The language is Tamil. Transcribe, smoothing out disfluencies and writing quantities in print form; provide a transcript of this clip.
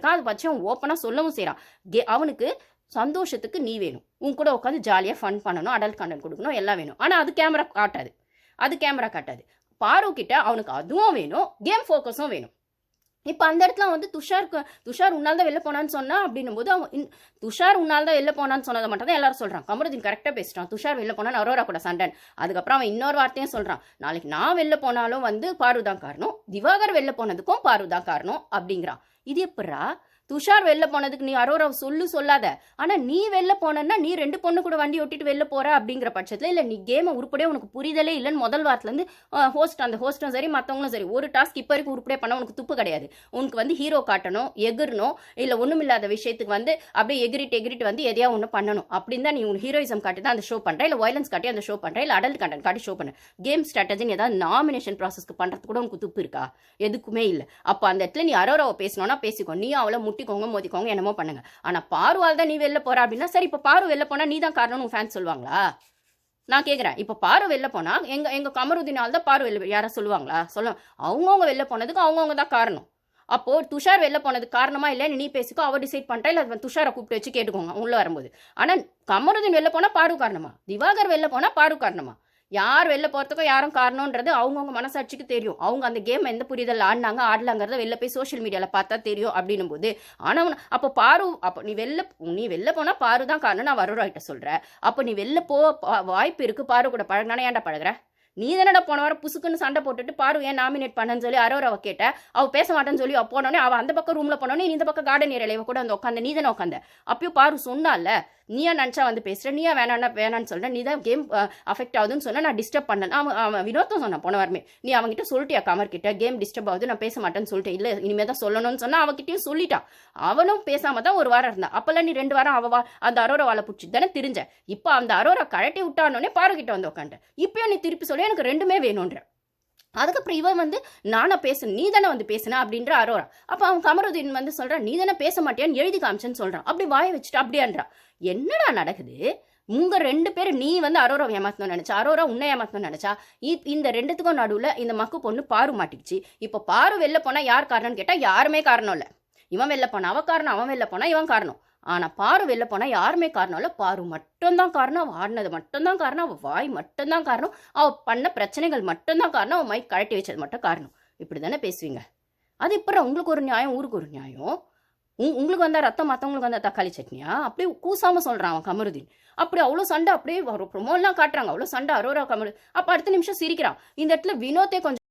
இருக்கான். அது பட்சம் ஓப்பனாக சொல்லவும் செய்கிறான். அவனுக்கு சந்தோஷத்துக்கு நீ வேணும், உன் கூட உட்காந்து ஜாலியாக ஃபன் பண்ணணும், அடல்ட் கண்டென்ட் கொடுக்கணும், எல்லாம் வேணும். ஆனால் அது கேமரா காட்டாது. பாரு கிட்ட அவனுக்கு அதுவும் வேணும், கேம் ஃபோக்கஸும் வேணும். இப்போ அந்த இடத்துல வந்து துஷார் உன்னால் தான் வெளில போனான்னு சொன்னா அப்படின்னும் போது அவன் துஷார் உன்னால் தான் வெளில போனான்னு சொன்னதை மட்டும் தான் எல்லாரும் சொல்கிறான். கமருதீன் கரெக்டாக பேசிட்டான், துஷார் வெளில போனான்னு அரோரா கூட சண்டன். அதுக்கப்புறம் அவன் இன்னொரு வார்த்தையும் சொல்கிறான், நாளைக்கு நான் வெளில போனாலும் வந்து பாரு தான் காரணம், திவாகர் வெளில போனதுக்கும் பாரு தான் காரணம் அப்படிங்கிறான். இது எப்படா? துஷார் வெளில போனதுக்கு நீ அரோராவை சொல்லாத, ஆனால் நீ வெளில போனன்னா நீ 2 பொண்ணு கூட வண்டி ஓட்டிட்டு வெளில போற அப்படிங்கிற பட்சத்தில், இல்லை நீ கேமை உருப்படியே உனக்கு புரிதலே இல்லைன்னு முதல் வாரத்துலேருந்து அந்த ஹோஸ்டும் சரி மற்றவங்களும் சரி ஒரு டாஸ்க் இப்போ வரைக்கும் உருப்படியே பண்ண உனக்கு துப்பு கிடையாது. உனக்கு வந்து ஹீரோ காட்டணும், எகிரணும், இல்லை ஒன்றுமில்லாத விஷயத்துக்கு வந்து அப்படியே எகிரிட்டு வந்து எதையா ஒன்று பண்ணணும் அப்படின்னு தான் நீ உன் ஹீரோயிசம் காட்டி தான் அந்த ஷோ பண்ணுற, இல்லை வயலன்ஸ் காட்டி அந்த ஷோ பண்ணுற, இல்லை அடல்ட் கண்டென்ட் காட்டி ஷோ பண்ண. கேம் ஸ்ட்ராட்டஜின்னு ஏதாவது நாமினேஷன் ப்ராசஸ்க்கு பண்ணுறது கூட உனக்கு துப்பு இருக்கா? எதுக்குமே இல்லை. அப்போ அந்த இடத்துல நீ அரோராவை பேசணும்னா பேசிக்கோ, நீ அவளை முட்டிக்கோங்க மோதிக்கோங்க என்னமோ பண்ணுங்க. ஆனா பாருவால் தான் நீ வெளில போற அப்படின்னா சரி, இப்ப பாரு வெளில போனா நீ தான் காரணம் ஃபேன்ஸ் சொல்லுவாங்களா? நான் கேட்குறேன். இப்போ பாரு வெளில போனா எங்க கமருதீனால் தான் பாரு வெளில யாரை சொல்லுவாங்களா? அவங்கவுங்க வெளில போனதுக்கு அவங்கவுங்க தான் காரணம். அப்போ துஷார் வெளில போனதுக்கு காரணமா இல்லைன்னு நீ பேசிக்கோ, அவ டிசைட் பண்றா, இல்லை துஷாரை கூப்பிட்டு வச்சு கேட்டுக்கோங்க உள்ள வரும்போது. ஆனா கமருதீன் வெளில போனா பாரு காரணமா, திவாகர் வெளில போனா பாரு காரணமா? யார் வெளில போகிறதுக்கும் யாரும் காரணன்றது அவங்கவுங்க மனசாட்சிக்கு தெரியும். அவங்க அந்த கேம் எந்த புரிதல் ஆடலாங்கிறத வெளில போய் சோஷியல் மீடியாவில் பார்த்தா தெரியும் அப்படின்னும் போது. ஆனால் அப்போ பாரு, அப்போ நீ வெளில போனால் பாரு தான் காரணம் நான் அரோராகிட்ட சொல்கிறேன். அப்போ நீ வெளில வாய்ப்பு இருக்குது, பாரு கூட பழகினா ஏன்டா பழகுற? நீ தானடா போன வாரம் புசுக்குன்னு சண்டை போட்டுட்டு பாரு ஏன் நாமினேட் பண்ணன்னு சொல்லி அரோராவை கேட்ட, அவள் பேச மாட்டேன்னு சொல்லி போனோடனே அவள் அந்த பக்கம் ரூமில் போனோடனே நீ இந்த பக்கம் கார்டன் ஏரியாவில் கூட வந்து உட்காந்து நீ தானே உட்காந்த. அப்பயும் பாரு சொன்னால, நீயா நினச்சா வந்து பேசுகிற, நீயா வேணான்னு சொல்கிறேன், நீ தான் கேம் அஃபெக்ட் ஆகுதுன்னு சொன்னால் நான் டிஸ்டர்ப் பண்ணேன். அவன் வினோத்தும் சொன்னான் போன வாரமே, நீ அவங்ககிட்ட சொல்லிட்டியா கமர்கிட்ட கேம் டிஸ்டர்ப் ஆகுது நான் பேச மாட்டேன்னு சொல்லிட்டேன், இல்லை இனிமேல் தான் சொல்லணும்னு சொன்னால் அவகிட்டையும் சொல்லிட்டான். அவனும் பேசாமல் தான் ஒரு வாரம் இருந்தான். அப்போல்லாம் நீ 2 வாரம் அந்த அரோரா வாழை பிடிச்சிட்டு தானே தெரிஞ்ச. இப்போ அந்த அரோரா கழட்டி விட்டானோடனே பாருகிட்ட வந்து உட்காந்து இப்பயும் நீ திருப்பி சொல்லி எனக்கு 2மே வேணுன்ற. அதுக்கப்புறம் இவன் வந்து நானா பேசுனேன், நீ தானே வந்து பேசுன அப்படின்ற அரோரா. அப்போ அவன் கமருதீன் வந்து சொல்கிறான், நீ தானே பேச மாட்டியான்னு எழுதி காமிச்சேன்னு சொல்கிறான். அப்படி வாயை வச்சுட்டு அப்படியான்றான். என்னடா நடக்குது? உங்க 2 பேர், நீ வந்து அரோரா ஏமாத்தணும்னு நினைச்சா, அரோரா உன்னை ஏமாத்தணும்னு நினைச்சா, இந்த 2த்துக்கும் நடுவில் இந்த மக்கு பொண்ணு பாரு மாட்டிக்கிச்சு. இப்போ பாரு வெளில போனா யார் காரணம்னு கேட்டால் யாருமே காரணம் இல்லை. இவன் வெளில போனா அவ காரணம், அவன் வெளில போனா இவன் காரணம். ஆனால் பாரு வெளில போனால் யாருமே காரணம் இல்லை, பாரு மட்டும்தான் காரணம். அவள் ஆடினது மட்டும்தான் காரணம், அவள் வாய் மட்டும்தான் காரணம், அவள் பண்ண பிரச்சனைகள் மட்டும்தான் காரணம், அவள் மைக் கழட்டி வச்சது மட்டும் காரணம். இப்படி தானே பேசுவீங்க? அது இப்போ உங்களுக்கு ஒரு நியாயம், ஊருக்கு ஒரு நியாயம். உங்களுக்கு வந்தால் ரத்தம், மற்றவங்களுக்கு வந்தால் தக்காளி சட்னியா? அப்படியே கூசாமல் சொல்கிறான் அவன் கமருதீன். அப்படி அவ்வளோ சண்டை, அப்படியே ஒரு ப்ரொமோலாம் காட்டுறாங்க, அவ்வளோ சண்டை அரோரா கமரு. அப்போ அடுத்த நிமிஷம் சிரிக்கிறான். இந்த இடத்துல வினோத்தே கொஞ்சம்